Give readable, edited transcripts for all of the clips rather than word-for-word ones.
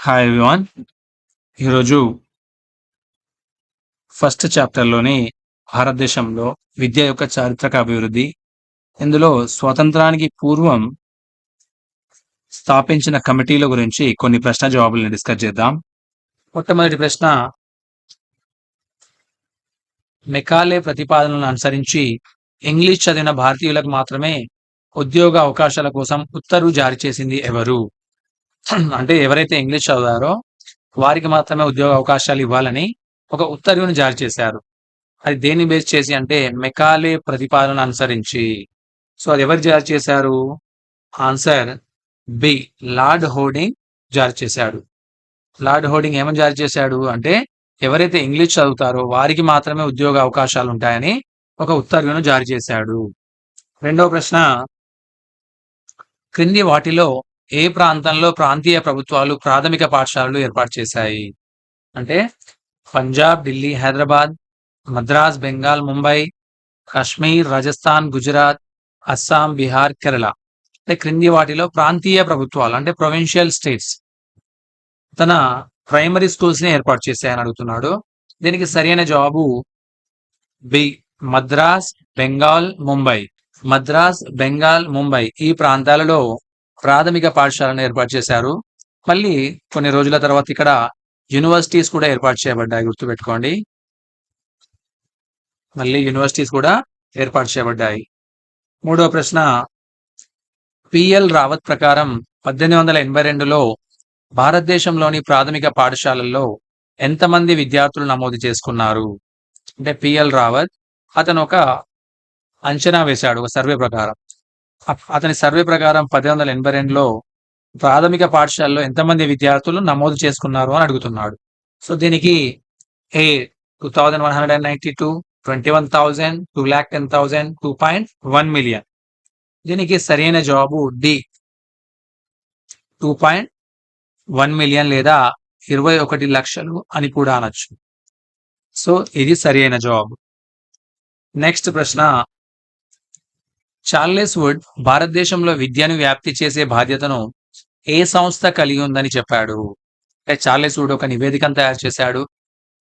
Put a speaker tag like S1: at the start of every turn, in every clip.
S1: Hi everyone. ఈరోజు first చాప్టర్‌లోని భారతదేశంలో విద్య యొక్క చారిత్రక అభివృద్ధి, ఇందులో స్వాతంత్రానికి పూర్వం స్థాపించిన కమిటీల గురించి కొన్ని ప్రశ్న జవాబులను డిస్కస్ చేద్దాం. మొట్టమొదటి ప్రశ్న, మెకాలే ప్రతిపాదనలను అనుసరించి ఇంగ్లీష్ చదివిన భారతీయులకు మాత్రమే ఉద్యోగ అవకాశాల కోసం ఉత్తర్వు జారీ చేసింది ఎవరు? అంటే ఎవరైతే ఇంగ్లీష్ చదివారో వారికి మాత్రమే ఉద్యోగ అవకాశాలు ఇవ్వాలని ఒక ఉత్తర్వును జారీ చేశారు. అది దేన్ని బేస్ చేసి అంటే మెకాలే ప్రతిపాదన అనుసరించి. సో అది ఎవరు జారీ చేశారు? ఆన్సర్ బి, లార్డ్ హోర్డింగ్ జారీ చేశాడు. లార్డ్ హోర్డింగ్ ఏమని జారీ చేశాడు అంటే ఎవరైతే ఇంగ్లీష్ చదువుతారో వారికి మాత్రమే ఉద్యోగ అవకాశాలు ఉంటాయని ఒక ఉత్తర్వును జారీ చేశాడు. రెండవ ప్రశ్న, క్రింది వాటిలో ఏ ప్రాంతంలో ప్రాంతీయ ప్రభుత్వాలు ప్రాథమిక పాఠశాలలు ఏర్పాటు చేశాయి? అంటే పంజాబ్, ఢిల్లీ, హైదరాబాద్, మద్రాస్, బెంగాల్, ముంబై, కాశ్మీర్, రాజస్థాన్, గుజరాత్, అస్సాం, బీహార్, కేరళ. అంటే క్రింది వాటిలో ప్రాంతీయ ప్రభుత్వాలు అంటే ప్రొవిన్షియల్ స్టేట్స్ తన ప్రైమరీ స్కూల్స్ ని ఏర్పాటు చేశాయని అడుగుతున్నాడు. దీనికి సరైన జవాబు బి, మద్రాస్, బెంగాల్, ముంబై. మద్రాస్, బెంగాల్, ముంబై ఈ ప్రాంతాలలో ప్రాథమిక పాఠశాలను ఏర్పాటు చేశారు. మళ్ళీ కొన్ని రోజుల తర్వాత ఇక్కడ యూనివర్సిటీస్ కూడా ఏర్పాటు చేయబడ్డాయి, గుర్తుపెట్టుకోండి. మళ్ళీ యూనివర్సిటీస్ కూడా ఏర్పాటు చేయబడ్డాయి. మూడవ ప్రశ్న, పిఎల్ రావత్ ప్రకారం 1882లో భారతదేశంలోని ప్రాథమిక పాఠశాలల్లో ఎంతమంది విద్యార్థులు నమోదు చేసుకున్నారు? అంటే పిఎల్ రావత్ అతను ఒక అంచనా వేశాడు ఒక సర్వే ప్రకారం. అతని సర్వే ప్రకారం 1882లో ప్రాథమిక పాఠశాలలో ఎంతమంది విద్యార్థులు నమోదు చేసుకున్నారు అని అడుగుతున్నాడు. సో దీనికి ఏ 2192, 21,000, 2,10,000, 2.1 మిలియన్. దీనికి సరైన జవాబు డి, 2.1 మిలియన్ లేదా 21 లక్షలు అని కూడా అనొచ్చు. సో ఇది సరైన జవాబు. నెక్స్ట్ ప్రశ్న, చార్లెస్ వుడ్ భారతదేశంలో విద్యను వ్యాప్తి చేసే బాధ్యతను ఏ సంస్థ కలిగి ఉందని చెప్పాడు? చార్లెస్ వుడ్ ఒక నివేదికను తయారు చేశాడు.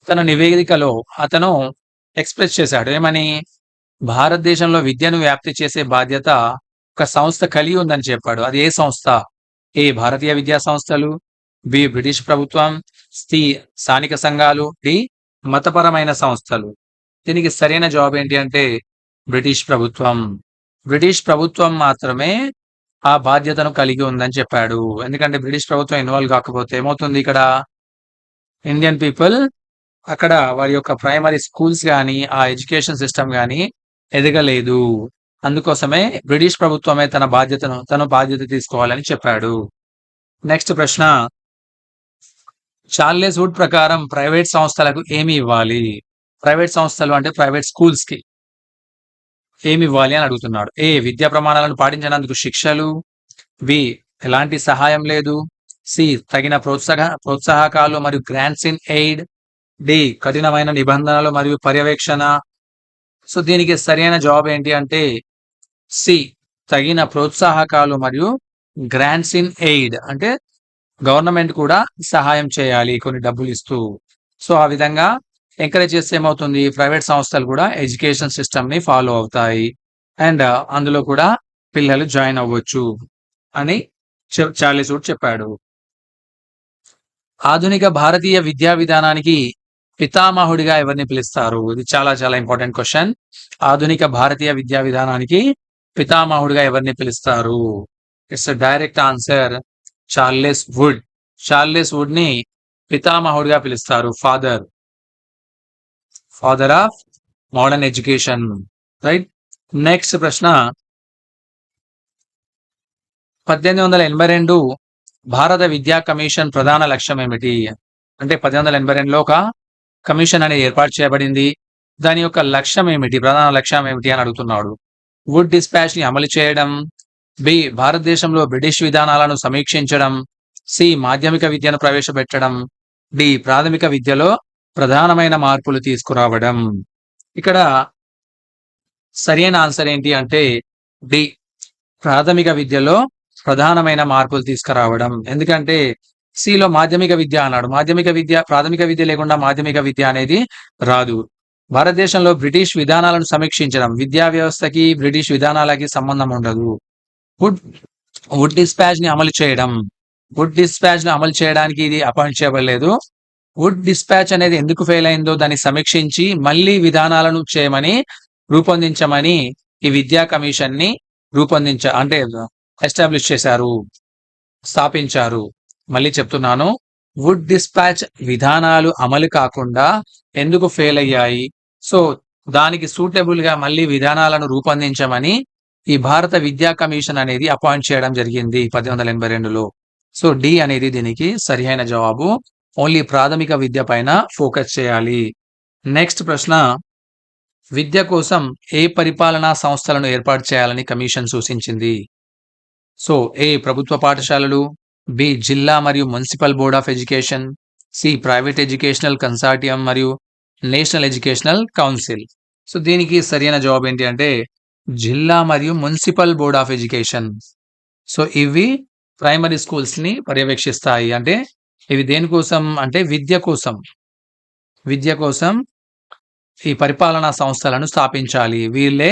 S1: తన నివేదికలో అతను ఎక్స్ప్రెస్ చేశాడు ఏమని? భారతదేశంలో విద్యను వ్యాప్తి చేసే బాధ్యత ఒక సంస్థ కలిగి ఉందని చెప్పాడు. అది ఏ సంస్థ? ఏ భారతీయ విద్యా సంస్థలు, బి బ్రిటిష్ ప్రభుత్వం, సి స్థానిక సంఘాలు, డి మతపరమైన సంస్థలు. దీనికి సరైన జవాబు ఏంటి అంటే బ్రిటిష్ ప్రభుత్వం. బ్రిటిష్ ప్రభుత్వం మాత్రమే ఆ బాధ్యతను కలిగి ఉందని చెప్పాడు. ఎందుకంటే బ్రిటిష్ ప్రభుత్వం ఇన్వాల్వ్ కాకపోతే ఏమవుతుంది, ఇక్కడ ఇండియన్ పీపుల్ అక్కడ వారి యొక్క ప్రైమరీ స్కూల్స్ కానీ ఆ ఎడ్యుకేషన్ సిస్టమ్ కానీ ఎదగలేదు. అందుకోసమే బ్రిటిష్ ప్రభుత్వమే తన బాధ్యత తీసుకోవాలని చెప్పాడు. నెక్స్ట్ ప్రశ్న, చార్లెస్ వుడ్ ప్రకారం ప్రైవేట్ సంస్థలకు ఏమి ఇవ్వాలి? ప్రైవేట్ సంస్థలు అంటే ప్రైవేట్ స్కూల్స్ కి ఏమి ఇవ్వాలి అని అడుగుతున్నాడు. ఏ విద్యా ప్రమాణాలను పాటించినందుకు శిక్షలు, బి ఎలాంటి సహాయం లేదు, సి తగిన ప్రోత్సాహకాలు మరియు గ్రాంట్స్ ఇన్ ఎయిడ్, డి కఠినమైన నిబంధనలు మరియు పర్యవేక్షణ. సో దీనికి సరైన జవాబు ఏంటి అంటే సి, తగిన ప్రోత్సాహకాలు మరియు గ్రాంట్స్ ఇన్ ఎయిడ్. అంటే గవర్నమెంట్ కూడా సహాయం చేయాలి కొన్ని డబ్బులు ఇస్తూ. సో ఆ విధంగా ఎంకరేజ్ చేస్తే ఏమవుతుంది, ప్రైవేట్ సంస్థలు కూడా ఎడ్యుకేషన్ సిస్టమ్ ని ఫాలో అవుతాయి అండ్ అందులో కూడా పిల్లలు జాయిన్ అవ్వచ్చు అని చార్లెస్ వుడ్ చెప్పాడు. ఆధునిక భారతీయ విద్యా విధానానికి పితామహుడిగా ఎవరిని పిలుస్తారు? ఇది చాలా చాలా ఇంపార్టెంట్ క్వశ్చన్. ఆధునిక భారతీయ విద్యా విధానానికి పితామహుడిగా ఎవరిని పిలుస్తారు? It's direct answer Charles would. Charles would ని పితామహుడిగా పిలుస్తారు. Father of modern education. Right. Next ప్రశ్న, 1882 భారత విద్యా కమిషన్ ప్రధాన లక్ష్యం ఏమిటి? అంటే 1882లో ఒక కమిషన్ అనేది ఏర్పాటు చేయబడింది. దాని యొక్క లక్ష్యం ఏమిటి, ప్రధాన లక్ష్యం ఏమిటి అని అడుగుతున్నాడు. వుడ్ డిస్పాచ్ ని అమలు చేయడం, బి భారతదేశంలో బ్రిటిష్ విధానాలను సమీక్షించడం, సి మాధ్యమిక విద్యను ప్రవేశపెట్టడం, డి ప్రాథమిక విద్యలో ప్రధానమైన మార్పులు తీసుకురావడం. ఇక్కడ సరైన ఆన్సర్ ఏంటి అంటే డి, ప్రాథమిక విద్యలో ప్రధానమైన మార్పులు తీసుకురావడం. ఎందుకంటే సిలో మాధ్యమిక విద్య అన్నాడు. మాధ్యమిక విద్య, ప్రాథమిక విద్య లేకుండా మాధ్యమిక విద్య అనేది రాదు. భారతదేశంలో బ్రిటిష్ విధానాలను సమీక్షించడం. విద్యా వ్యవస్థకి బ్రిటిష్ విధానాలకి సంబంధం ఉండదు. వుడ్ వుడ్ డిస్పాచ్‌ని అమలు చేయడం. వుడ్ డిస్పాచ్‌ని అమలు చేయడానికి ఇది అపాయింట్ చేయబడలేదు. వుడ్ డిస్పాచ్ అనేది ఎందుకు ఫెయిల్ అయిందో దాన్ని సమీక్షించి మళ్ళీ విధానాలను రూపొందించమని ఈ విద్యా కమిషన్‌ని అంటే ఎస్టాబ్లిష్ చేశారు. స్థాపించారు. మళ్ళీ చెప్తున్నాను. వుడ్ డిస్పాచ్ విధానాలు అమలు కాకుండా ఎందుకు ఫెయిల్ అయ్యాయి? సో, దానికి సూటబుల్‌గా మళ్ళీ విధానాలను రూపొందించమని ఈ భారత విద్యా కమిషన్ అనేది అపాయింట్ చేయడం జరిగింది 1882లో. సో, డి అనేది దీనికి సరియైన జవాబు. ఓన్లీ ప్రాథమిక విద్య పైన ఫోకస్ చేయాలి. నెక్స్ట్ ప్రశ్న. విద్య కోసం ఏ పరిపాలనా సంస్థలను ఏర్పాటు చేయాలని కమిషన్ సూచించింది? సో, ఏ ప్రభుత్వ పాఠశాలలు, బి జిల్లా మరియు municipal board of education, C private educational consortium మరియు నేషనల్ ఎడ్యుకేషనల్ కౌన్సిల్. సో, దీనికి సరైన జవాబు ఏంటి అంటే జిల్లా మరియు municipal board of education. So, ఇవి ప్రైమరీ స్కూల్స్‌ని పర్యవేక్షిస్తాయి. అంటే ఇవి దేనికోసం అంటే విద్య కోసం. విద్య కోసం ఈ పరిపాలనా సంస్థలను స్థాపించాలి. వీళ్ళే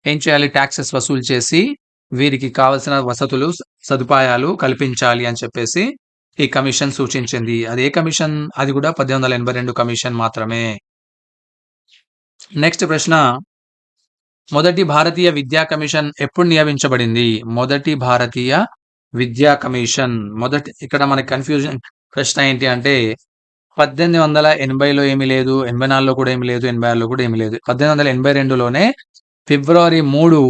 S1: ఏం చేయాలి? టాక్సెస్ వసూలు చేసి వీరికి కావాల్సిన వసతులు, సదుపాయాలు కల్పించాలి అని చెప్పేసి ఈ కమిషన్ సూచించింది. అది ఏ కమిషన్? అది కూడా 1882 కమిషన్ మాత్రమే. నెక్స్ట్ ప్రశ్న. మొదటి భారతీయ విద్యా కమిషన్ ఎప్పుడు నియమించబడింది? మొదటి భారతీయ విద్యా కమిషన్ ఇక్కడ మనకి కన్‌ఫ్యూజన్ ప్రశ్న ఏంటి అంటే 1880లో ఏమీ లేదు. 84లో కూడా ఏమీ లేదు. 86లో కూడా ఏమీ లేదు. 1882లోనే ఫిబ్రవరి 3,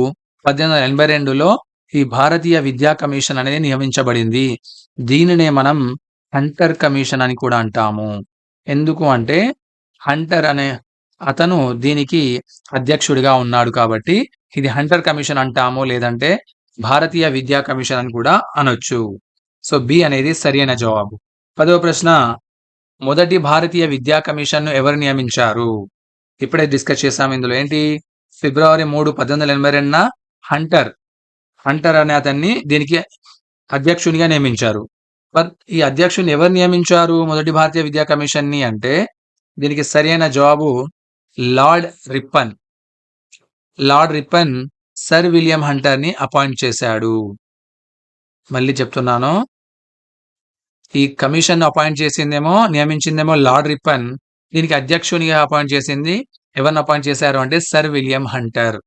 S1: 1882లో ఈ భారతీయ విద్యా కమిషన్ అనేది నియమించబడింది. దీనినే మనం హంటర్ కమిషన్ అని కూడా అంటాము. ఎందుకు అంటే హంటర్ అనే అతను దీనికి అధ్యక్షుడిగా ఉన్నాడు కాబట్టి ఇది హంటర్ కమిషన్ అంటాము. లేదంటే భారతీయ విద్యా కమిషన్ అని కూడా అనొచ్చు. సో, బి అనేది సరియైన జవాబు. 10వ ప్రశ్న. మొదటి భారతీయ విద్యా కమిషన్‌ను ఎవరు నియమించారు? ఇప్పుడే డిస్కస్ చేసాం. ఇందులో ఏంటి? ఫిబ్రవరి 3, 1882న హంటర్ అనే అతన్ని దీనికి అధ్యక్షునిగా నియమించారు. ఈ అధ్యక్షుడిని ఎవరు నియమించారు మొదటి భారతీయ విద్యా కమిషన్‌ని అంటే దీనికి సరియైన జవాబు Lord Ripon. Lord Ripon sir William హంటర్‌ని అపాయింట్ చేశాడు. మళ్ళీ చెప్తున్నాను. ఈ కమిషన్ నియమించిందేమో లార్డ్ రిప్పన్. దీనికి అధ్యక్షునిగా అపాయింట్ చేసింది ఎవరిని అపాయింట్ చేశారు అంటే సర్ విలియం హంటర్.